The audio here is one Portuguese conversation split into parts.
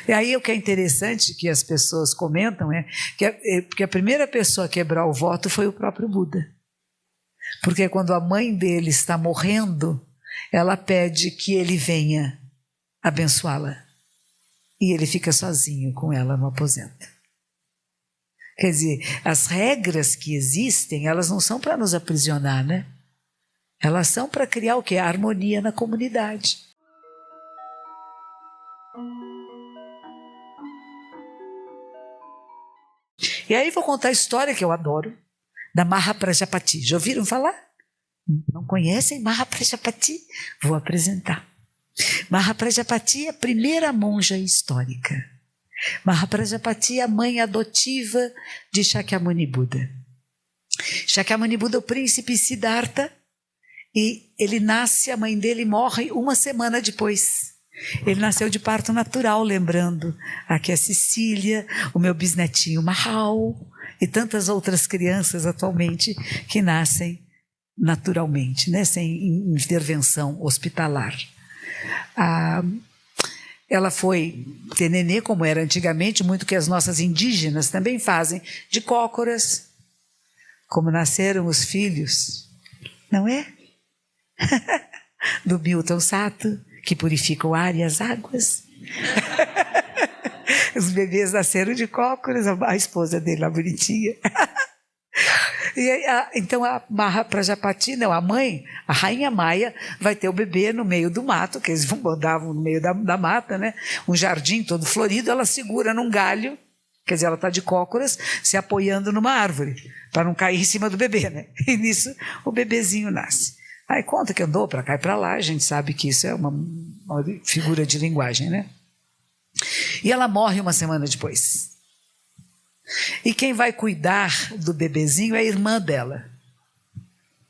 E aí o que é interessante que as pessoas comentam que a primeira pessoa a quebrar o voto foi o próprio Buda. Porque quando a mãe dele está morrendo, ela pede que ele venha abençoá-la. E ele fica sozinho com ela no aposento. Quer dizer, as regras que existem, elas não são para nos aprisionar, né? Elas são para criar o quê? A harmonia na comunidade. E aí vou contar a história que eu adoro, da Mahaprajapati. Já ouviram falar? Não conhecem Mahaprajapati? Vou apresentar. Mahaprajapati é a primeira monja histórica. Mahaprajapati é a mãe adotiva de Shakyamuni Buda. Shakyamuni Buda é o príncipe Siddhartha e ele nasce, a mãe dele morre uma semana depois. Ele nasceu de parto natural, lembrando aqui a Cecília, o meu bisnetinho Mahal e tantas outras crianças atualmente que nascem naturalmente, né, sem intervenção hospitalar. Ela foi ter nenê, como era antigamente, muito que as nossas indígenas também fazem, de cócoras, como nasceram os filhos, não é? Do Milton Sato, que purifica o ar e as águas. Os bebês nasceram de cócoras, a esposa dele lá bonitinha. Então a Mahaprajapati, não, a mãe, a rainha Maia, vai ter o bebê no meio do mato, que eles andavam no meio da mata, né? Um jardim todo florido, ela segura num galho, quer dizer, ela está de cócoras, se apoiando numa árvore, para não cair em cima do bebê, né? E nisso o bebezinho nasce. Aí conta que andou para cá e para lá, a gente sabe que isso é uma figura de linguagem, né? E ela morre uma semana depois. E quem vai cuidar do bebezinho é a irmã dela,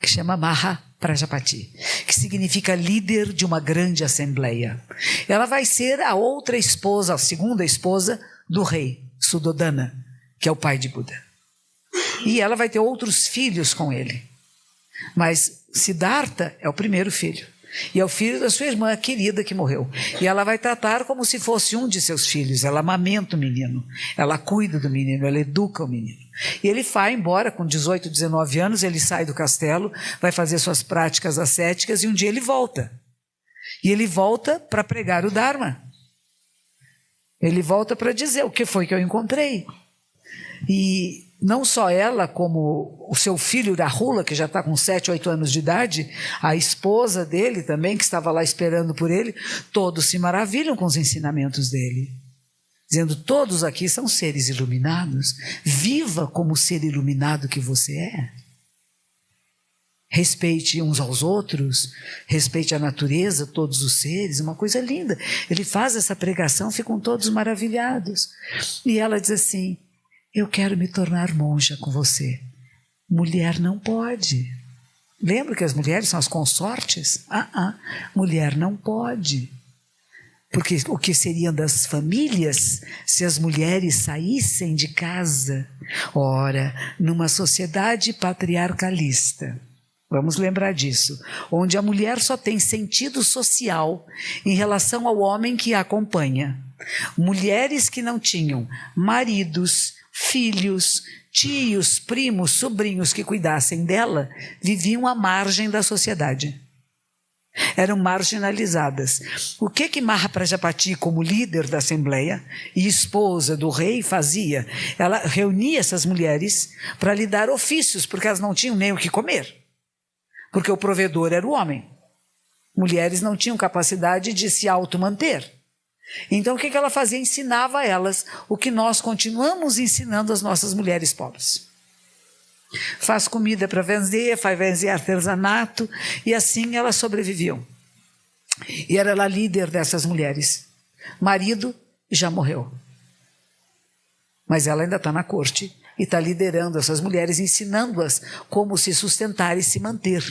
que chama Mahaprajapati, que significa líder de uma grande assembleia. Ela vai ser a outra esposa, a segunda esposa do rei, Suddhodana, que é o pai de Buda. E ela vai ter outros filhos com ele. Mas Siddhartha é o primeiro filho. E é o filho da sua irmã querida que morreu. E ela vai tratar como se fosse um de seus filhos. Ela amamenta o menino, ela cuida do menino, ela educa o menino. E ele vai embora com 18, 19 anos, ele sai do castelo, vai fazer suas práticas ascéticas e um dia ele volta. E ele volta para pregar o Dharma. Ele volta para dizer o que foi que eu encontrei. E não só ela, como o seu filho Rahula, que já está com 7, 8 anos de idade, a esposa dele também, que estava lá esperando por ele, todos se maravilham com os ensinamentos dele. Dizendo, todos aqui são seres iluminados, viva como ser iluminado que você é. Respeite uns aos outros, respeite a natureza, todos os seres, uma coisa linda. Ele faz essa pregação, ficam todos maravilhados. E ela diz assim, eu quero me tornar monja com você. Mulher não pode. Lembra que as mulheres são as consortes? Mulher não pode. Porque o que seriam das famílias se as mulheres saíssem de casa? Ora, numa sociedade patriarcalista, vamos lembrar disso, onde a mulher só tem sentido social em relação ao homem que a acompanha. Mulheres que não tinham maridos, filhos, tios, primos, sobrinhos que cuidassem dela, viviam à margem da sociedade. Eram marginalizadas. O que Mahaprajapati, como líder da Assembleia e esposa do rei, fazia? Ela reunia essas mulheres para lhe dar ofícios, porque elas não tinham nem o que comer. Porque o provedor era o homem. Mulheres não tinham capacidade de se automanter. Então o que ela fazia? Ensinava a elas o que nós continuamos ensinando às nossas mulheres pobres. Faz comida para vender, faz vender artesanato, e assim elas sobreviviam. E era ela líder dessas mulheres. Marido já morreu. Mas ela ainda está na corte e está liderando essas mulheres, ensinando-as como se sustentar e se manter,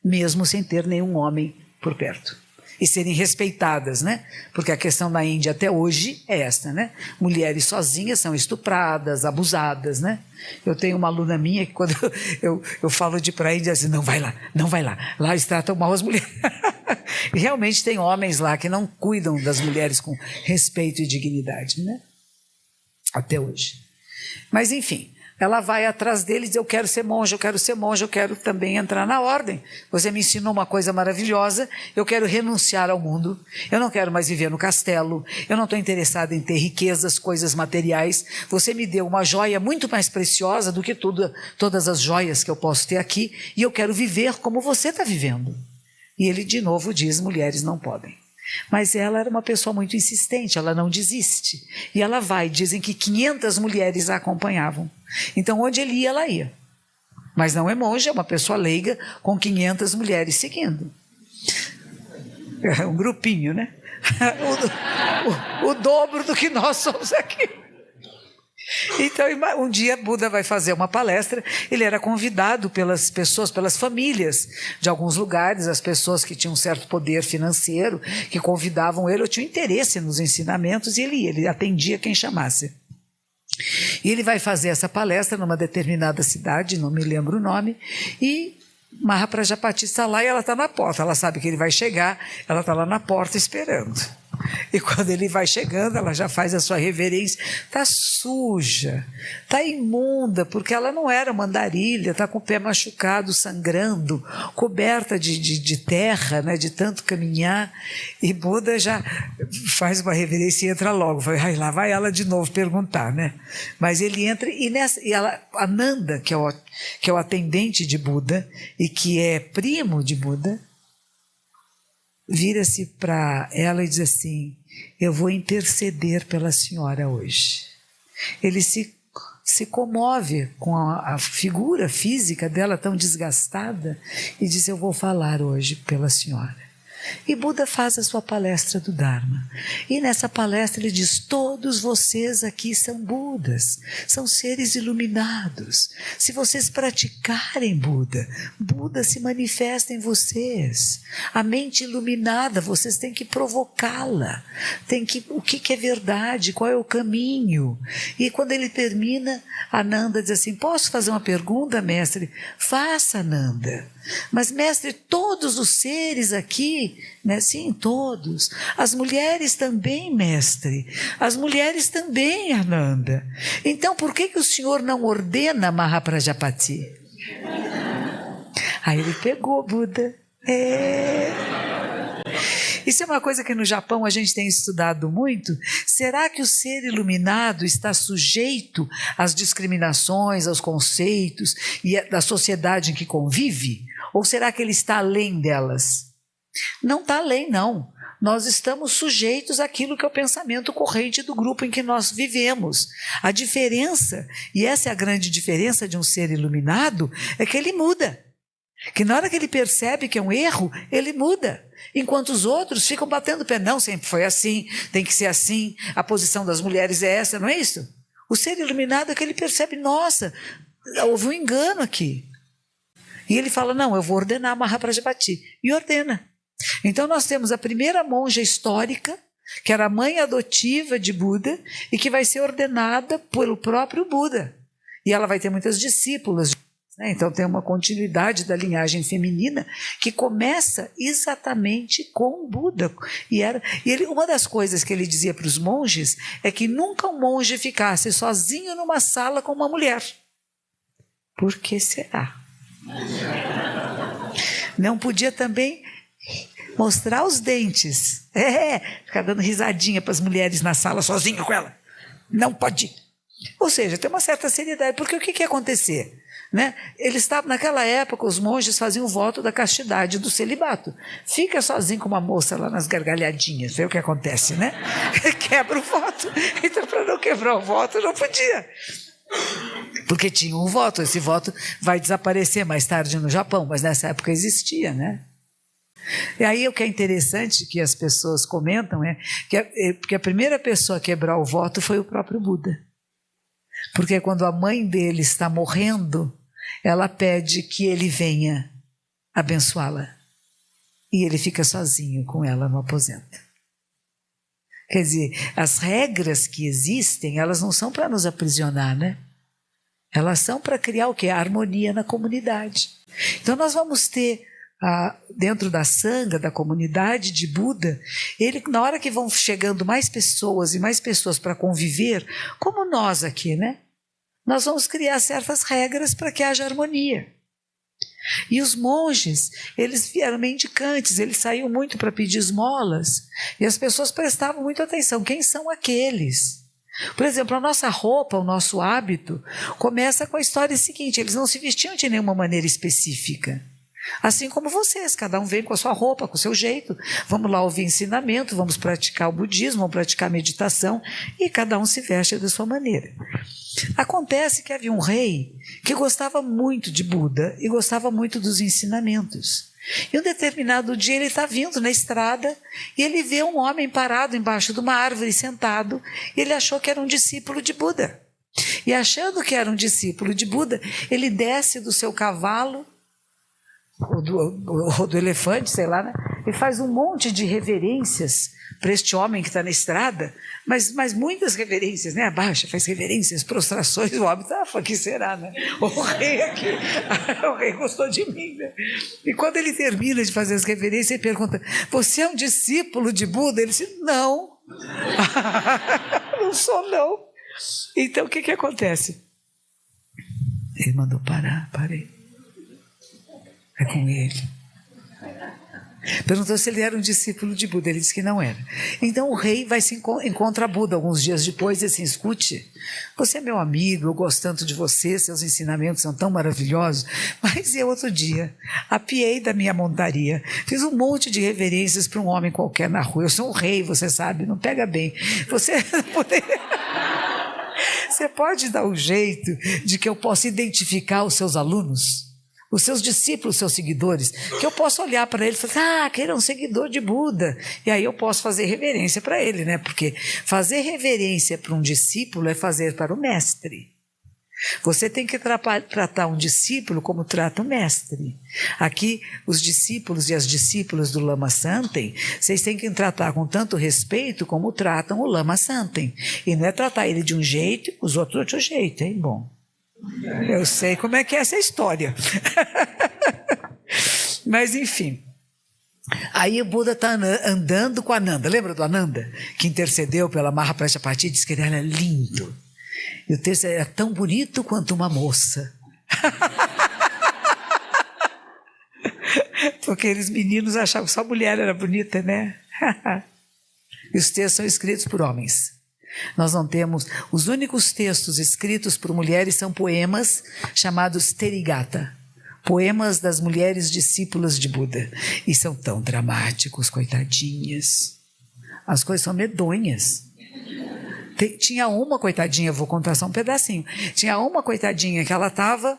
mesmo sem ter nenhum homem por perto. E serem respeitadas, né? Porque a questão na Índia até hoje é esta, né? Mulheres sozinhas são estupradas, abusadas, né? Eu tenho uma aluna minha que quando eu falo de ir para a Índia, assim, não vai lá, não vai lá. Lá eles tratam mal as mulheres. E realmente tem homens lá que não cuidam das mulheres com respeito e dignidade, né? Até hoje. Mas enfim, ela vai atrás dele e diz: eu quero ser monja, eu quero ser monja, eu quero também entrar na ordem. Você me ensinou uma coisa maravilhosa, eu quero renunciar ao mundo, eu não quero mais viver no castelo, eu não estou interessada em ter riquezas, coisas materiais. Você me deu uma joia muito mais preciosa do que todas as joias que eu posso ter aqui, e eu quero viver como você está vivendo. E ele de novo diz: mulheres não podem. Mas ela era uma pessoa muito insistente, ela não desiste. E ela vai, dizem que 500 mulheres a acompanhavam. Então onde ele ia, ela ia. Mas não é monja, é uma pessoa leiga com 500 mulheres seguindo. É um grupinho, né? O dobro do que nós somos aqui. Então, um dia Buda vai fazer uma palestra, ele era convidado pelas pessoas, pelas famílias de alguns lugares, as pessoas que tinham um certo poder financeiro, que convidavam ele, ou tinham interesse nos ensinamentos, e ele atendia quem chamasse. E ele vai fazer essa palestra numa determinada cidade, não me lembro o nome, e Mahaprajapati está lá e ela está na porta, ela sabe que ele vai chegar, ela está lá na porta esperando. E quando ele vai chegando, ela já faz a sua reverência. Está suja, está imunda, porque ela não era uma andarilha, está com o pé machucado, sangrando, coberta de terra, né, de tanto caminhar. E Buda já faz uma reverência e entra logo. Ai, lá vai ela de novo perguntar, né? Mas ele entra e a Nanda, que é o atendente de Buda e que é primo de Buda, vira-se para ela e diz assim: eu vou interceder pela senhora hoje. Ele se comove com a figura física dela tão desgastada e diz: eu vou falar hoje pela senhora. E Buda faz a sua palestra do Dharma. E nessa palestra ele diz: todos vocês aqui são Budas, são seres iluminados. Se vocês praticarem Buda, Buda se manifesta em vocês. A mente iluminada, vocês têm que provocá-la. O que é verdade, qual é o caminho. E quando ele termina, Ananda diz assim: posso fazer uma pergunta, mestre? Faça, Ananda. Mas, mestre, todos os seres aqui, né? Sim, todos. As mulheres também, mestre. As mulheres também, Ananda. Então, por que o senhor não ordena Mahaprajapati? Aí ele pegou Buda. Isso é uma coisa que no Japão a gente tem estudado muito. Será que o ser iluminado está sujeito às discriminações, aos conceitos e da sociedade em que convive? Ou será que ele está além delas? Não está além, não. Nós estamos sujeitos àquilo que é o pensamento corrente do grupo em que nós vivemos. A diferença, e essa é a grande diferença de um ser iluminado, é que ele muda. Que na hora que ele percebe que é um erro, ele muda. Enquanto os outros ficam batendo o pé. Não, sempre foi assim, tem que ser assim, a posição das mulheres é essa, não é isso? O ser iluminado é que ele percebe: nossa, houve um engano aqui. E ele fala: não, eu vou ordenar Mahaprajapati. E ordena. Então nós temos a primeira monja histórica, que era a mãe adotiva de Buda, e que vai ser ordenada pelo próprio Buda. E ela vai ter muitas discípulas. Então tem uma continuidade da linhagem feminina que começa exatamente com Buda. Uma das coisas que ele dizia para os monges é que nunca um monge ficasse sozinho numa sala com uma mulher. Por que será? Não podia também mostrar os dentes. Ficar dando risadinha para as mulheres na sala sozinho com ela. Não pode. Ou seja, tem uma certa seriedade. Porque o que ia acontecer? Né? Naquela época, os monges faziam o voto da castidade, do celibato. Fica sozinho com uma moça lá nas gargalhadinhas, vê o que acontece, né? Quebra o voto. Então, para não quebrar o voto, não podia. Porque tinha um voto, esse voto vai desaparecer mais tarde no Japão, mas nessa época existia, né? E aí o que é interessante que as pessoas comentam é que a primeira pessoa a quebrar o voto foi o próprio Buda. Porque quando a mãe dele está morrendo, ela pede que ele venha abençoá-la. E ele fica sozinho com ela no aposento. Quer dizer, as regras que existem, elas não são para nos aprisionar, né? Elas são para criar o quê? A harmonia na comunidade. Então nós vamos ter dentro da sanga, da comunidade de Buda, ele, na hora que vão chegando mais pessoas e mais pessoas para conviver, como nós aqui, né? Nós vamos criar certas regras para que haja harmonia. E os monges, eles vieram mendicantes, eles saíam muito para pedir esmolas, e as pessoas prestavam muita atenção. Quem são aqueles? Por exemplo, a nossa roupa, o nosso hábito, começa com a história seguinte: eles não se vestiam de nenhuma maneira específica. Assim como vocês, cada um vem com a sua roupa, com o seu jeito. Vamos lá ouvir ensinamento, vamos praticar o budismo, vamos praticar a meditação, e cada um se veste da sua maneira. Acontece que havia um rei que gostava muito de Buda e gostava muito dos ensinamentos. E um determinado dia ele está vindo na estrada e ele vê um homem parado embaixo de uma árvore sentado, e ele achou que era um discípulo de Buda. E achando que era um discípulo de Buda, ele desce do seu cavalo, ou do elefante, sei lá, né? E faz um monte de reverências para este homem que está na estrada, mas muitas reverências, né? Abaixa, faz reverências, prostrações, o homem está, o que será, né? O rei aqui, o rei gostou de mim, né? E quando ele termina de fazer as reverências, ele pergunta: você é um discípulo de Buda? Ele disse: não, não sou não. Então o que acontece? Ele mandou parar, parei. É com ele. Perguntou se ele era um discípulo de Buda. Ele disse que não era. Então o rei vai se encontra Buda alguns dias depois e assim: escute, você é meu amigo, eu gosto tanto de você, seus ensinamentos são tão maravilhosos, mas eu outro dia apiei da minha montaria, fiz um monte de reverências para um homem qualquer na rua. Eu sou um rei, você sabe, não pega bem. Você pode dar um jeito de que eu possa identificar os seus alunos, os seus discípulos, os seus seguidores, que eu possa olhar para ele e falar: aquele é um seguidor de Buda. E aí eu posso fazer reverência para ele, né? Porque fazer reverência para um discípulo é fazer para o mestre. Você tem que tratar um discípulo como trata o mestre. Aqui, os discípulos e as discípulas do Lama Santen, vocês têm que tratar com tanto respeito como tratam o Lama Santen. E não é tratar ele de um jeito e os outros de outro jeito, hein? Bom, eu sei como é que é essa história. Mas, enfim. Aí o Buda está andando com a Ananda. Lembra do Ananda? Que intercedeu pela Mahaprajapati e disse que ele era lindo. E o texto era tão bonito quanto uma moça. Porque aqueles meninos achavam que só mulher era bonita, né? E os textos são escritos por homens. Nós não temos... Os únicos textos escritos por mulheres são poemas chamados Therigatha. Poemas das mulheres discípulas de Buda. E são tão dramáticos, coitadinhas. As coisas são medonhas. Tinha uma coitadinha, vou contar só um pedacinho. Tinha uma coitadinha que ela estava...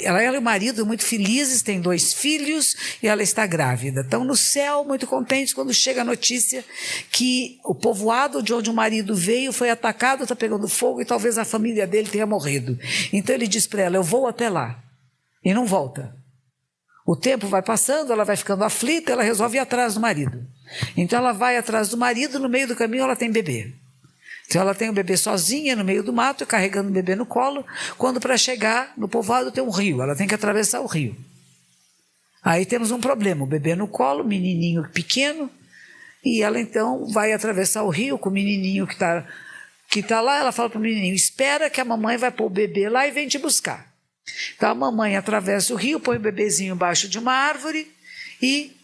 ela e o marido muito felizes, tem 2 filhos e ela está grávida. Estão no céu muito contentes quando chega a notícia que o povoado de onde o marido veio foi atacado, está pegando fogo e talvez a família dele tenha morrido. Então ele diz para ela: eu vou até lá. E não volta. O tempo vai passando, ela vai ficando aflita, ela resolve ir atrás do marido. Então ela vai atrás do marido, no meio do caminho ela tem bebê. Então ela tem o bebê sozinha no meio do mato, carregando o bebê no colo, quando para chegar no povoado tem um rio, ela tem que atravessar o rio. Aí temos um problema: o bebê no colo, menininho pequeno, e ela então vai atravessar o rio com o menininho que tá lá. Ela fala para o menininho: espera que a mamãe vai pôr o bebê lá e vem te buscar. Então a mamãe atravessa o rio, põe o bebezinho embaixo de uma árvore e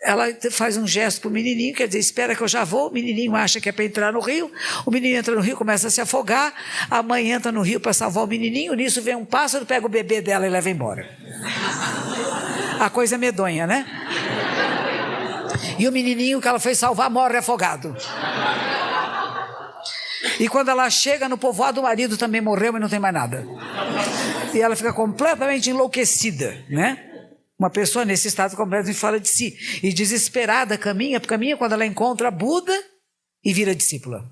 ela faz um gesto para o menininho, quer dizer, espera que eu já vou. O menininho acha que é para entrar no rio, o menino entra no rio, começa a se afogar, a mãe entra no rio para salvar o menininho, nisso vem um pássaro, pega o bebê dela e leva embora. A coisa é medonha, né? E o menininho que ela foi salvar morre afogado. E quando ela chega no povoado, o marido também morreu e não tem mais nada. E ela fica completamente enlouquecida, né? Uma pessoa nesse estado completamente fora de si. E desesperada caminha quando ela encontra Buda e vira discípula.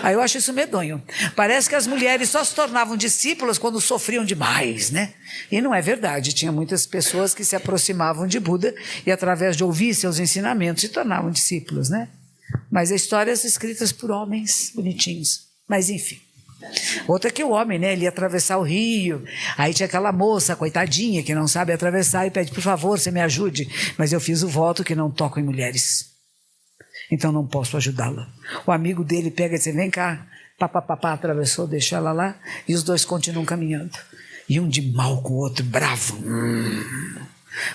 Aí eu acho isso medonho. Parece que as mulheres só se tornavam discípulas quando sofriam demais, né? E não é verdade. Tinha muitas pessoas que se aproximavam de Buda e através de ouvir seus ensinamentos se tornavam discípulos, né? Mas histórias escritas por homens bonitinhos. Mas enfim. Outra que o homem, né? Ele ia atravessar o rio, aí tinha aquela moça, coitadinha, que não sabe atravessar e pede, por favor, você me ajude. Mas eu fiz o voto que não toco em mulheres. Então não posso ajudá-la. O amigo dele pega e diz, vem cá, papapá, atravessou, deixa ela lá, e os dois continuam caminhando. E um de mal com o outro, bravo,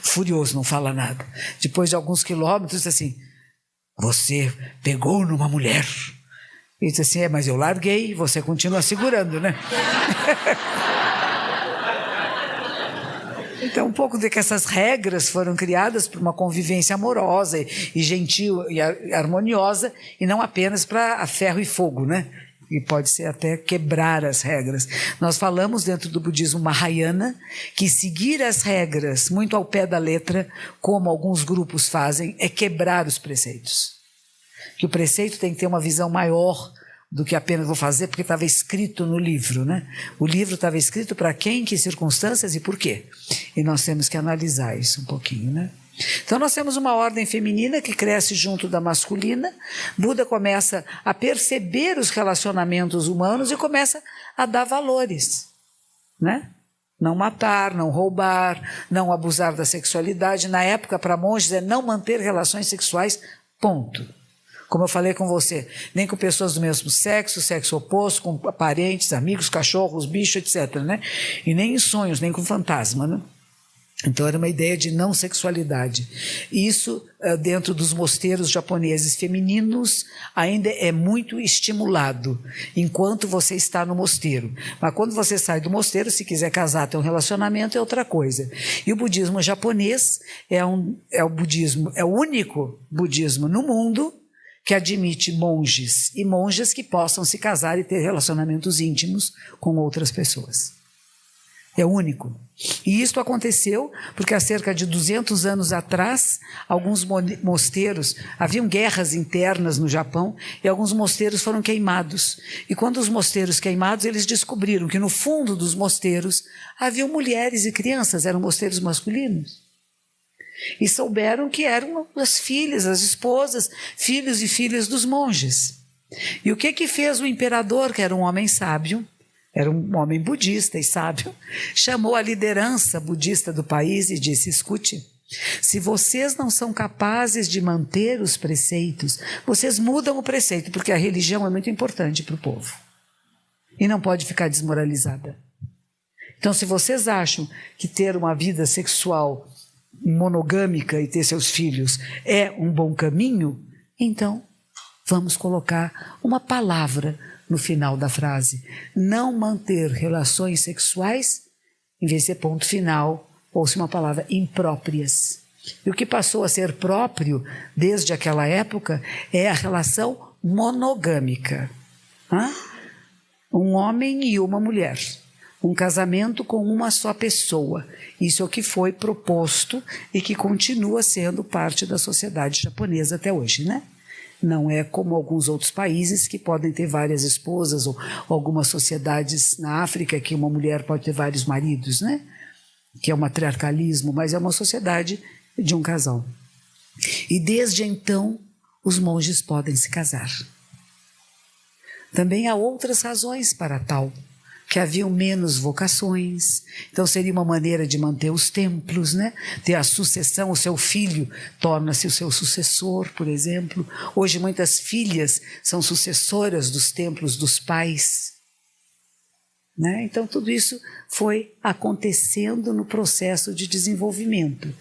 furioso, não fala nada. Depois de alguns quilômetros, assim, você pegou numa mulher. E disse assim, mas eu larguei, você continua segurando, né? Então, um pouco de que essas regras foram criadas para uma convivência amorosa e gentil e harmoniosa, e não apenas para ferro e fogo, né? E pode ser até quebrar as regras. Nós falamos dentro do budismo Mahayana que seguir as regras muito ao pé da letra, como alguns grupos fazem, é quebrar os preceitos. Que o preceito tem que ter uma visão maior do que apenas vou fazer porque estava escrito no livro, né? O livro estava escrito para quem, que circunstâncias e por quê. E nós temos que analisar isso um pouquinho, né? Então nós temos uma ordem feminina que cresce junto da masculina. Buda começa a perceber os relacionamentos humanos e começa a dar valores, né? Não matar, não roubar, não abusar da sexualidade. Na época, para monges, é não manter relações sexuais, ponto. Como eu falei com você, nem com pessoas do mesmo sexo, sexo oposto, com parentes, amigos, cachorros, bichos, etc., né? E nem em sonhos, nem com fantasma, né? Então era uma ideia de não sexualidade. Isso, dentro dos mosteiros japoneses femininos, ainda é muito estimulado, enquanto você está no mosteiro. Mas quando você sai do mosteiro, se quiser casar, ter um relacionamento, é outra coisa. E o budismo japonês é o único budismo no mundo que admite monges e monjas que possam se casar e ter relacionamentos íntimos com outras pessoas. É único. E isto aconteceu porque há cerca de 200 anos atrás, alguns mosteiros, haviam guerras internas no Japão e alguns mosteiros foram queimados. E quando os mosteiros queimados, eles descobriram que no fundo dos mosteiros haviam mulheres e crianças, eram mosteiros masculinos. E souberam que eram as filhas, as esposas, filhos e filhas dos monges. E o que fez o imperador, que era um homem sábio, era um homem budista e sábio, chamou a liderança budista do país e disse, escute, se vocês não são capazes de manter os preceitos, vocês mudam o preceito, porque a religião é muito importante para o povo. E não pode ficar desmoralizada. Então, se vocês acham que ter uma vida sexual monogâmica e ter seus filhos é um bom caminho, então vamos colocar uma palavra no final da frase. Não manter relações sexuais, em vez de ser ponto final, ou-se uma palavra impróprias. E o que passou a ser próprio desde aquela época é a relação monogâmica. Um homem e uma mulher. Um casamento com uma só pessoa. Isso é o que foi proposto e que continua sendo parte da sociedade japonesa até hoje, né? Não é como alguns outros países que podem ter várias esposas, ou algumas sociedades na África que uma mulher pode ter vários maridos, né? Que é um matriarcalismo, mas é uma sociedade de um casal. E desde então, os monges podem se casar. Também há outras razões para tal, que haviam menos vocações, então seria uma maneira de manter os templos, né? Ter a sucessão, o seu filho torna-se o seu sucessor, por exemplo. Hoje muitas filhas são sucessoras dos templos dos pais, né? Então tudo isso foi acontecendo no processo de desenvolvimento.